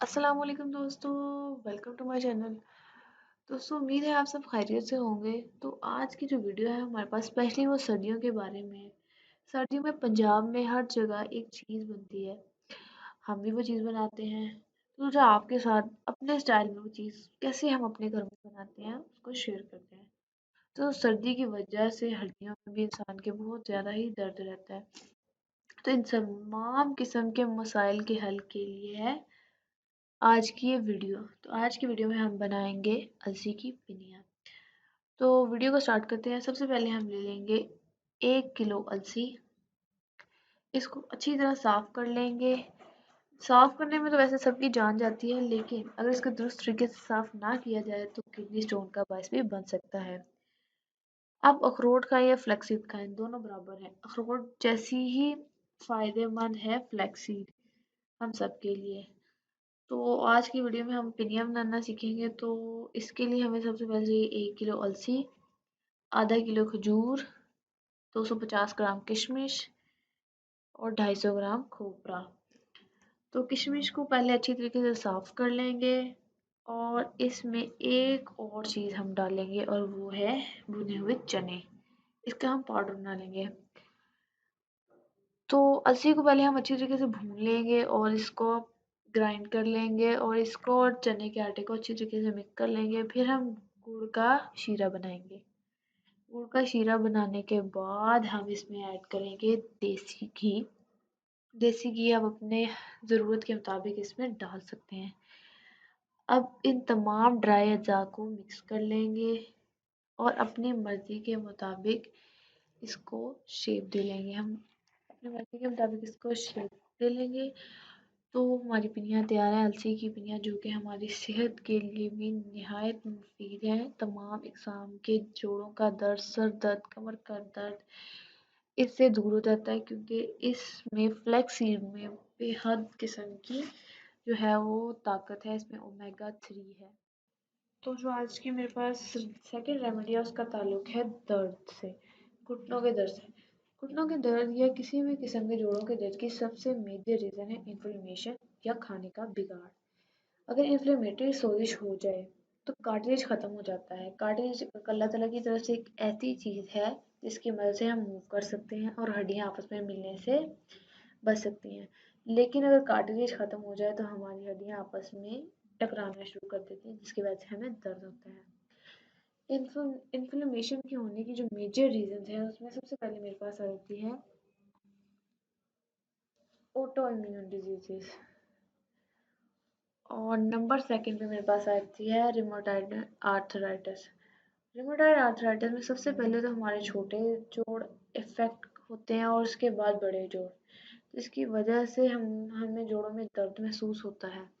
अस्सलाम वालेकुम दोस्तों। Welcome to my channel. दोस्तों उम्मीद है आप सब खैरियत से होंगे। तो आज की जो वीडियो है हमारे पास स्पेशली वो सर्दियों के बारे में है। सर्दियों में पंजाब में हर जगह एक चीज़ बनती है, हम भी वो चीज़ बनाते हैं। तो जो आपके साथ अपने स्टाइल में वो चीज़ कैसे हम अपने घर में बनाते हैं उसको शेयर करते हैं। तो सर्दी की वजह से हड्डियों में भी इंसान के बहुत ज़्यादा ही दर्द रहता है। तो इन तमाम किस्म के मसाइल के हल के लिए है आज की ये वीडियो। तो आज की वीडियो में हम बनाएंगे अलसी की पिनिया। तो वीडियो को स्टार्ट करते हैं। सबसे पहले हम ले लेंगे 1 किलो अलसी। इसको अच्छी तरह साफ कर लेंगे। साफ करने में तो वैसे सबकी जान जाती है, लेकिन अगर इसको दुरुस्त तरीके से साफ ना किया जाए तो किडनी स्टोन का बायस भी बन सकता है। आप अखरोट खाएं या फ्लैक्सीड खाएं, दोनों बराबर हैं। अखरोट जैसी ही फायदेमंद है फ्लैक्सीड हम सब के लिए। तो आज की वीडियो में हम पिनिया बनाना सीखेंगे। तो इसके लिए हमें सबसे पहले चाहिए 1 किलो अलसी, आधा किलो खजूर, 250 ग्राम किशमिश और 250 ग्राम खोपरा। तो किशमिश को पहले अच्छी तरीके से साफ कर लेंगे और इसमें एक और चीज़ हम डालेंगे और वो है भुने हुए चने। इसका हम पाउडर बना लेंगे। तो अलसी को पहले हम अच्छी तरीके से भून लेंगे और इसको ग्राइंड कर लेंगे और इसको और चने के आटे को अच्छी तरीके से मिक्स कर लेंगे। फिर हम गुड़ का शीरा बनाएंगे। गुड़ का शीरा बनाने के बाद हम इसमें ऐड करेंगे देसी घी। देसी घी आप अपने ज़रूरत के मुताबिक इसमें डाल सकते हैं। अब इन तमाम ड्राई अज़ा को मिक्स कर लेंगे और अपनी मर्ज़ी के मुताबिक इसको शेप दे लेंगे। हम अपनी मर्ज़ी के मुताबिक इसको शेप दे लेंगे। तो हमारी पिनिया तैयार है, अलसी की पिनिया, जो कि हमारी सेहत के लिए भी निहायत मुफीद है। तमाम इक़साम के जोड़ों का दर्द, सर दर्द, कमर का दर्द इससे दूर हो जाता है, क्योंकि इसमें फ्लैक्स सीड में बेहद किस्म की जो है वो ताकत है। इसमें ओमेगा 3 है। तो जो आज की मेरे पास सेकंड रेमेडी है उसका ताल्लुक है दर्द से, घुटनों के दर्द से। घुटनों के दर्द या किसी भी किस्म के जोड़ों के दर्द की सबसे मेजर रीज़न है इन्फ्लेमेशन या खाने का बिगाड़। अगर इन्फ्लेमेटरी सोजिश हो जाए तो कार्टिलेज ख़त्म हो जाता है। कार्टिलेज अल्लाह ताला की तरफ से एक ऐसी चीज़ है जिसकी मदद से हम मूव कर सकते हैं और हड्डियाँ आपस में मिलने से बच सकती हैं। लेकिन अगर कार्टिलेज ख़त्म हो जाए तो हमारी हड्डियाँ आपस में टकराना शुरू कर देती हैं, जिसकी वजह से हमें दर्द होता है। इन्फ्लेमेशन के होने की जो मेजर रीजन है उसमें सबसे पहले मेरे पास आ जाती है ऑटो इम्यून डिजीजेस और नंबर सेकंड पे मेरे पास आती है रिमोटाइड आर्थराइटिस। रिमोटाइड आर्थराइटिस में सबसे पहले तो हमारे छोटे जोड़ इफेक्ट होते हैं और उसके बाद बड़े जोड़, जिसकी वजह से हमें जोड़ों में दर्द महसूस होता है।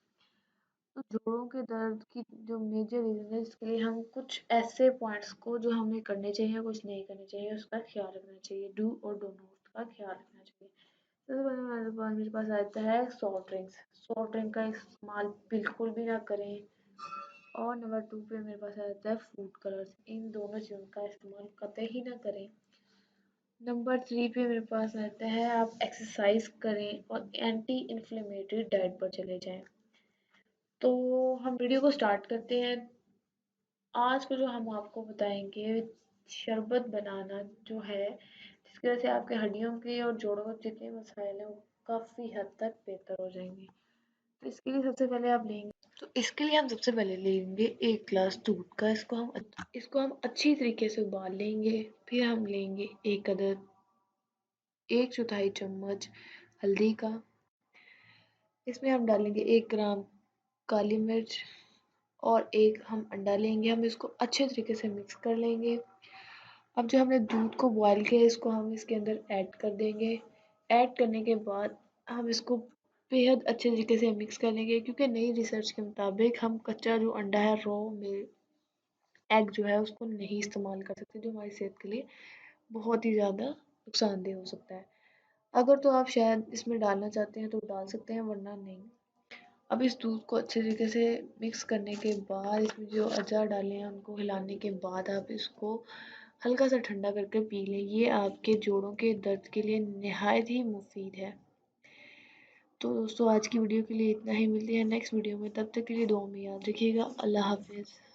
तो जोड़ों के दर्द की जो मेजर रीज़न है, इसके लिए हम कुछ ऐसे पॉइंट्स को जो हमें करने चाहिए कुछ नहीं करने चाहिए उसका ख्याल रखना चाहिए। डू और डू नॉट का ख्याल रखना चाहिए। सबसे पहले मेरे पास आता है सॉफ्ट ड्रिंक्स। सॉफ्ट ड्रिंक का इस्तेमाल बिल्कुल भी ना करें। और नंबर 2 पे मेरे पास आता है फूड कलर्स। इन दोनों चीज़ों का इस्तेमाल कतई ही ना करें। नंबर 3 पे मेरे पास आता है आप एक्सरसाइज करें और एंटी इन्फ्लेमेटरी डाइट पर चले जाएं। तो हम वीडियो को स्टार्ट करते हैं। आज को जो हम आपको बताएंगे शरबत बनाना जो है, जिसकी वजह से आपके हड्डियों के और जोड़ों में जितने मसाइल हैं वो काफ़ी हद तक बेहतर हो जाएंगे। तो इसके लिए सबसे पहले आप लेंगे, तो इसके लिए हम सबसे पहले लेंगे 1 गिलास दूध का। इसको हम अच्छी तरीके से उबाल लेंगे। फिर हम लेंगे एक अदद 1/4 चम्मच हल्दी का। इसमें हम डालेंगे 1 ग्राम काली मिर्च और एक हम अंडा लेंगे। हम इसको अच्छे तरीके से मिक्स कर लेंगे। अब जो हमने दूध को बॉयल किया है इसको हम इसके अंदर ऐड कर देंगे। ऐड करने के बाद हम इसको बेहद अच्छे तरीके से मिक्स कर लेंगे, क्योंकि नई रिसर्च के मुताबिक हम कच्चा जो अंडा है, रॉ एग जो है, उसको नहीं इस्तेमाल कर सकते, जो हमारी सेहत के लिए बहुत ही ज़्यादा नुकसानदेह हो सकता है। अगर तो आप शायद इसमें डालना चाहते हैं तो डाल सकते हैं, वरना नहीं। अब इस दूध को अच्छे तरीके से मिक्स करने के बाद इसमें जो अजवा डाले हैं उनको हिलाने के बाद आप इसको हल्का सा ठंडा करके पी लें। ये आपके जोड़ों के दर्द के लिए निहायत ही मुफीद है। तो दोस्तों आज की वीडियो के लिए इतना ही, मिलते हैं नेक्स्ट वीडियो में, तब तक के लिए दुआ में याद रखिएगा। अल्लाह हाफिज़।